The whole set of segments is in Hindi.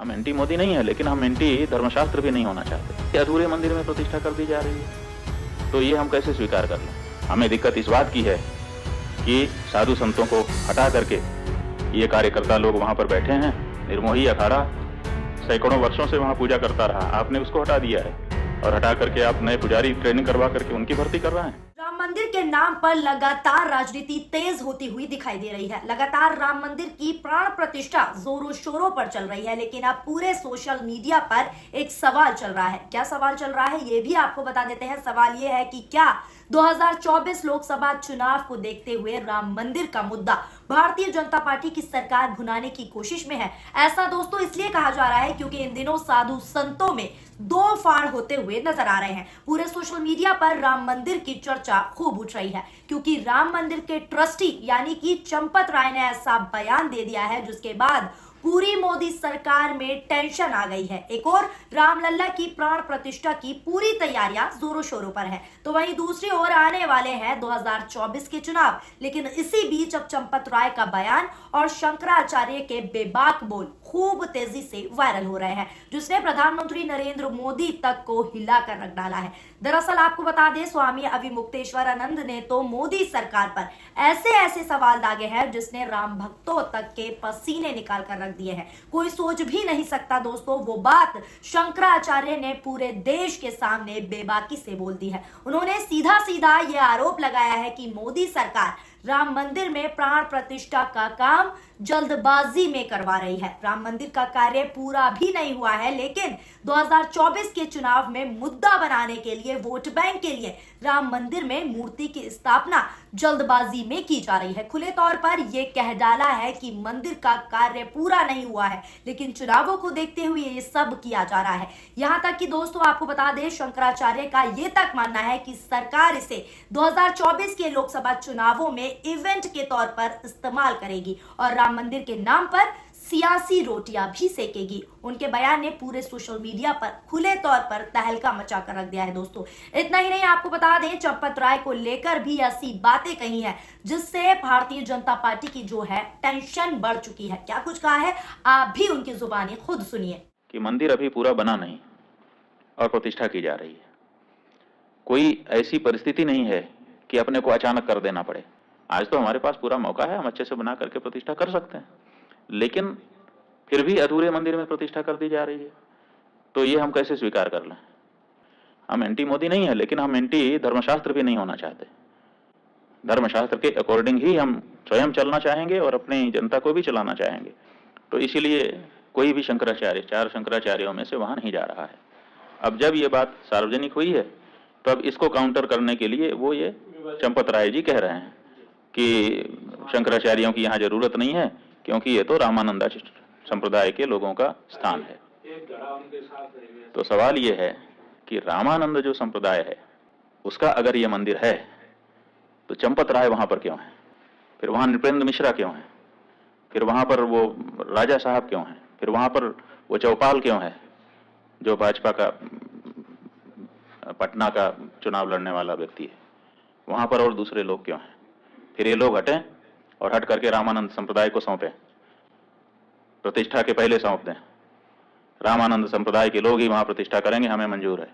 हम एंटी मोदी नहीं है, लेकिन हम एंटी धर्मशास्त्र भी नहीं होना चाहते। अधूरे मंदिर में प्रतिष्ठा कर दी जा रही है, तो ये हम कैसे स्वीकार कर लें। हमें दिक्कत इस बात की है कि साधु संतों को हटा करके ये कार्यकर्ता लोग वहां पर बैठे हैं। निर्मोही अखाड़ा सैकड़ों वर्षों से वहां पूजा करता रहा, आपने उसको हटा दिया है और हटा करके आप नए पुजारी ट्रेनिंग करवा करके उनकी भर्ती कर रहे हैं। राम मंदिर के नाम पर लगातार राजनीति तेज होती हुई दिखाई दे रही है। लगातार राम मंदिर की प्राण प्रतिष्ठा जोरों शोरों पर चल रही है, लेकिन अब पूरे सोशल मीडिया पर एक सवाल चल रहा है। क्या सवाल चल रहा है ये भी आपको बता देते हैं। सवाल ये है कि क्या 2024 लोकसभा चुनाव को देखते हुए राम मंदिर का मुद्दा भारतीय जनता पार्टी की सरकार भुनाने की कोशिश में है। ऐसा दोस्तों इसलिए कहा जा रहा है क्योंकि इन दिनों साधु संतों में दो फाड़ होते हुए नजर आ रहे हैं। पूरे सोशल मीडिया पर राम मंदिर की चर्चा खूब उठ रही है, क्योंकि राम मंदिर के ट्रस्टी यानी कि चंपत राय ने ऐसा बयान दे दिया है जिसके बाद पूरी मोदी सरकार में टेंशन आ गई है। एक और रामलला की प्राण प्रतिष्ठा की पूरी तैयारियां जोरों शोरों पर है, तो वहीं दूसरी ओर आने वाले हैं 2024 के चुनाव। लेकिन इसी बीच अब चंपत राय का बयान और शंकराचार्य के बेबाक बोल खूब तेजी से वायरल हो रहे हैं, जिसने प्रधानमंत्री नरेंद्र मोदी तक को हिलाकर रख डाला है। दरअसल आपको बता दें, स्वामी अविमुक्तेश्वरानंद ने तो मोदी सरकार पर ऐसे ऐसे सवाल दागे हैं जिसने राम भक्तों तक के पसीने निकाल कर रख दिए हैं। कोई सोच भी नहीं सकता दोस्तों वो बात शंकराचार्य ने पूरे देश के सामने बेबाकी से बोल दी है। उन्होंने सीधा सीधा ये आरोप लगाया है कि मोदी सरकार राम मंदिर में प्राण प्रतिष्ठा का काम जल्दबाजी में करवा रही है। राम मंदिर का कार्य पूरा भी नहीं हुआ है, लेकिन 2024 के चुनाव में मुद्दा बनाने के लिए, वोट बैंक के लिए राम मंदिर में मूर्ति की स्थापना जल्दबाजी में की जा रही है। खुले तौर पर यह कह डाला है कि मंदिर का कार्य पूरा नहीं हुआ है, लेकिन चुनावों को देखते हुए ये सब किया जा रहा है। यहां तक कि दोस्तों आपको बता दें, शंकराचार्य का ये तक मानना है कि सरकार इसे 2024 के लोकसभा चुनावों में इवेंट के तौर पर इस्तेमाल करेगी और राम मंदिर के नाम पर सियासी रोटियां भी सेकेगी। उनके बयान ने पूरे सोशल मीडिया पर खुले तौर पर तहलका मचा कर रख दिया है दोस्तों। इतना ही नहीं, आपको बता दें चंपत राय को लेकर भी ऐसी बातें कही हैं जिससे भारतीय जनता पार्टी की जो है टेंशन बढ़ चुकी है। क्या कुछ कहा है आप भी उनकी जुबानी खुद सुनिए। कि मंदिर अभी पूरा बना नहीं और प्रतिष्ठा की जा रही है। कोई ऐसी परिस्थिति नहीं है कि अपने को अचानक कर देना पड़े। आज तो हमारे पास पूरा मौका है, हम अच्छे से बना करके प्रतिष्ठा कर सकते हैं, लेकिन फिर भी अधूरे मंदिर में प्रतिष्ठा कर दी जा रही है, तो ये हम कैसे स्वीकार कर लें। हम एंटी मोदी नहीं है, लेकिन हम एंटी धर्मशास्त्र भी नहीं होना चाहते। धर्मशास्त्र के अकॉर्डिंग ही हम स्वयं चलना चाहेंगे और अपनी जनता को भी चलाना चाहेंगे। तो इसीलिए कोई भी शंकराचार्य, 4 शंकराचार्यों में से वहां नहीं जा रहा है। अब जब ये बात सार्वजनिक हुई है, तो अब इसको काउंटर करने के लिए वो ये चंपत राय जी कह रहे हैं कि शंकराचार्यों की यहाँ जरूरत नहीं है, क्योंकि ये तो रामानंद संप्रदाय के लोगों का स्थान है। तो सवाल ये है कि रामानंद जो संप्रदाय है उसका अगर ये मंदिर है, तो चंपत राय वहां पर क्यों है? फिर वहां नृपेंद्र मिश्रा क्यों है? फिर वहां पर वो राजा साहब क्यों है? फिर वहां पर वो चौपाल क्यों है, जो भाजपा का पटना का चुनाव लड़ने वाला व्यक्ति है? वहां पर और दूसरे लोग क्यों हैं? फिर ये लोग हटें और हट करके रामानंद संप्रदाय को सौंपें, प्रतिष्ठा के पहले सौंप दें। रामानंद संप्रदाय के लोग ही वहां प्रतिष्ठा करेंगे, हमें मंजूर है।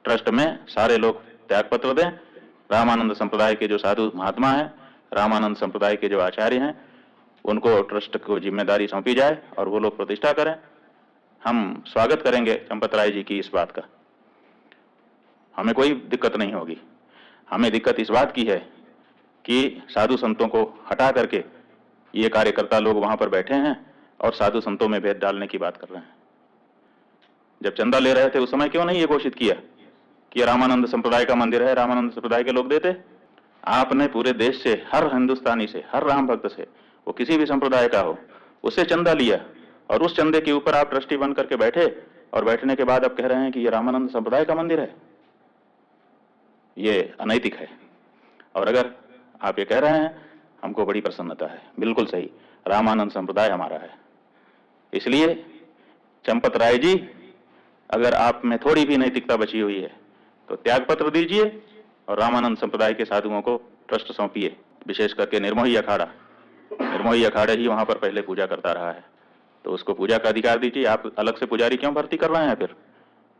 ट्रस्ट में सारे लोग त्यागपत्र दें। रामानंद संप्रदाय के जो साधु महात्मा हैं, रामानंद संप्रदाय के जो आचार्य हैं, उनको ट्रस्ट को जिम्मेदारी सौंपी जाए और वो लोग प्रतिष्ठा करें। हम स्वागत करेंगे चंपत राय जी की इस बात का, हमें कोई दिक्कत नहीं होगी। हमें दिक्कत इस बात की है कि साधु संतों को हटा करके ये कार्यकर्ता लोग वहां पर बैठे हैं और साधु संतों में भेद डालने की बात कर रहे हैं। जब चंदा ले रहे थे उस समय क्यों नहीं ये घोषित किया कि रामानंद संप्रदाय का मंदिर है, रामानंद संप्रदाय के लोग देते? आपने पूरे देश से, हर हिंदुस्तानी से, हर राम भक्त से, वो किसी भी संप्रदाय का हो, उससे चंदा लिया और उस चंदे के ऊपर आप ट्रस्टी बन करके बैठे और बैठने के बाद आप कह रहे हैं कि ये रामानंद संप्रदाय का मंदिर है। ये अनैतिक है। और अगर आप ये कह रहे हैं, हमको बड़ी प्रसन्नता है। बिल्कुल सही, रामानंद संप्रदाय हमारा है। इसलिए चंपत राय जी, अगर आप में थोड़ी भी नैतिकता बची हुई है तो त्यागपत्र दीजिए और रामानंद संप्रदाय के साधुओं को ट्रस्ट सौंपिए। विशेष करके निर्मोही अखाड़ा ही वहां पर पहले पूजा करता रहा है तो उसको पूजा का अधिकार दीजिए। आप अलग से पुजारी क्यों भर्ती कर रहे हैं? फिर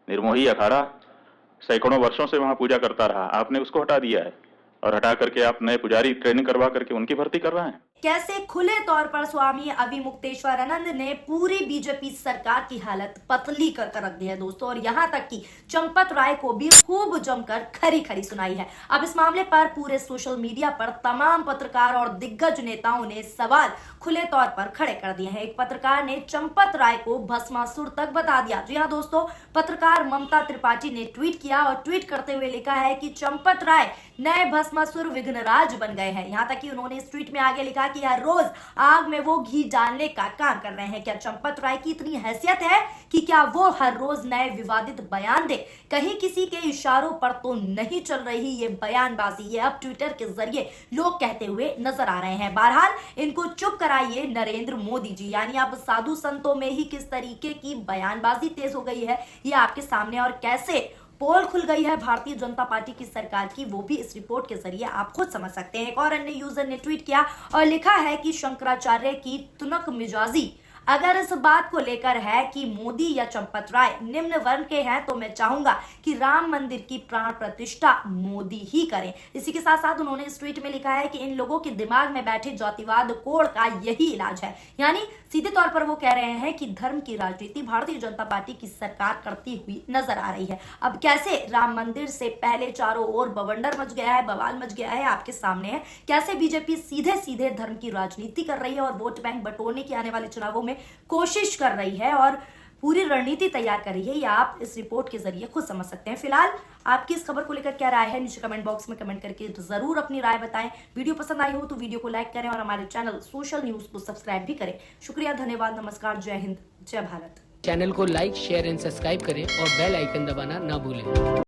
निर्मोही अखाड़ा सैकड़ों वर्षों से वहां पूजा करता रहा, आपने उसको हटा दिया है और हटा करके आप नए पुजारी ट्रेनिंग करवा करके उनकी भर्ती कर रहे हैं। कैसे खुले तौर पर स्वामी अभिमुक्तेश्वरानंद ने पूरी बीजेपी सरकार की हालत पतली कर रख दी है दोस्तों, और यहां तक कि चंपत राय को भी खूब जमकर खरी खरी सुनाई है। अब इस मामले पर पूरे सोशल मीडिया पर तमाम पत्रकार और दिग्गज नेताओं ने सवाल खुले तौर पर खड़े कर दिए हैं। एक पत्रकार ने चंपत राय को भस्मासुर तक बता दिया। जी हाँ दोस्तों, पत्रकार ममता त्रिपाठी ने ट्वीट किया और ट्वीट करते हुए लिखा है कि चंपत राय नए भस्मासुर विघ्नराज बन गए हैं। यहां तक कि उन्होंने इस ट्वीट में आगे लिखा कि हर रोज आग में वो घी डालने का काम कर रहे हैं। क्या चंपत राय की इतनी हैसियत है कि क्या वो हर रोज नए विवादित बयान दे? कहीं किसी के इशारों पर तो नहीं चल रही ये बयानबाजी, ये अब ट्विटर के जरिए लोग कहते हुए नजर आ रहे हैं। बहरहाल इनको चुप कराइए नरेंद्र मोदी जी। यानी अब साधु संतों में ही किस तरीके की बयानबाजी तेज हो गई है ये आपके सामने, और कैसे पोल खुल गई है भारतीय जनता पार्टी की सरकार की, वो भी इस रिपोर्ट के जरिए आप खुद समझ सकते हैं। एक और अन्य यूजर ने ट्वीट किया और लिखा है कि शंकराचार्य की तुनक मिजाजी अगर इस बात को लेकर है कि मोदी या चंपत राय निम्न वर्ण के हैं, तो मैं चाहूंगा कि राम मंदिर की प्राण प्रतिष्ठा मोदी ही करें। इसी के साथ साथ उन्होंने इस ट्वीट में लिखा है कि इन लोगों के दिमाग में बैठे जातिवाद कोड़ का यही इलाज है। यानी सीधे तौर पर वो कह रहे हैं कि धर्म की राजनीति भारतीय जनता पार्टी की सरकार करती हुई नजर आ रही है। अब कैसे राम मंदिर से पहले चारों ओर बवंडर मच गया है, बवाल मच गया है, आपके सामने है। कैसे बीजेपी सीधे सीधे धर्म की राजनीति कर रही है और वोट बैंक बटोरने की आने वाले चुनावों में कोशिश कर रही है और पूरी रणनीति तैयार कर रही है। या आप इस रिपोर्ट के जरिए खुद समझ सकते हैं। फिलहाल आपकी इस खबर को लेकर क्या राय है, नीचे कमेंट बॉक्स में कमेंट करके जरूर अपनी राय बताएं। वीडियो पसंद आई हो तो वीडियो को लाइक करें और हमारे चैनल सोशल न्यूज को सब्सक्राइब भी करें। शुक्रिया, धन्यवाद, नमस्कार, जय हिंद, जय भारत। चैनल को लाइक, शेयर एंड सब्सक्राइब करें और बेल आइकन दबाना ना भूलें।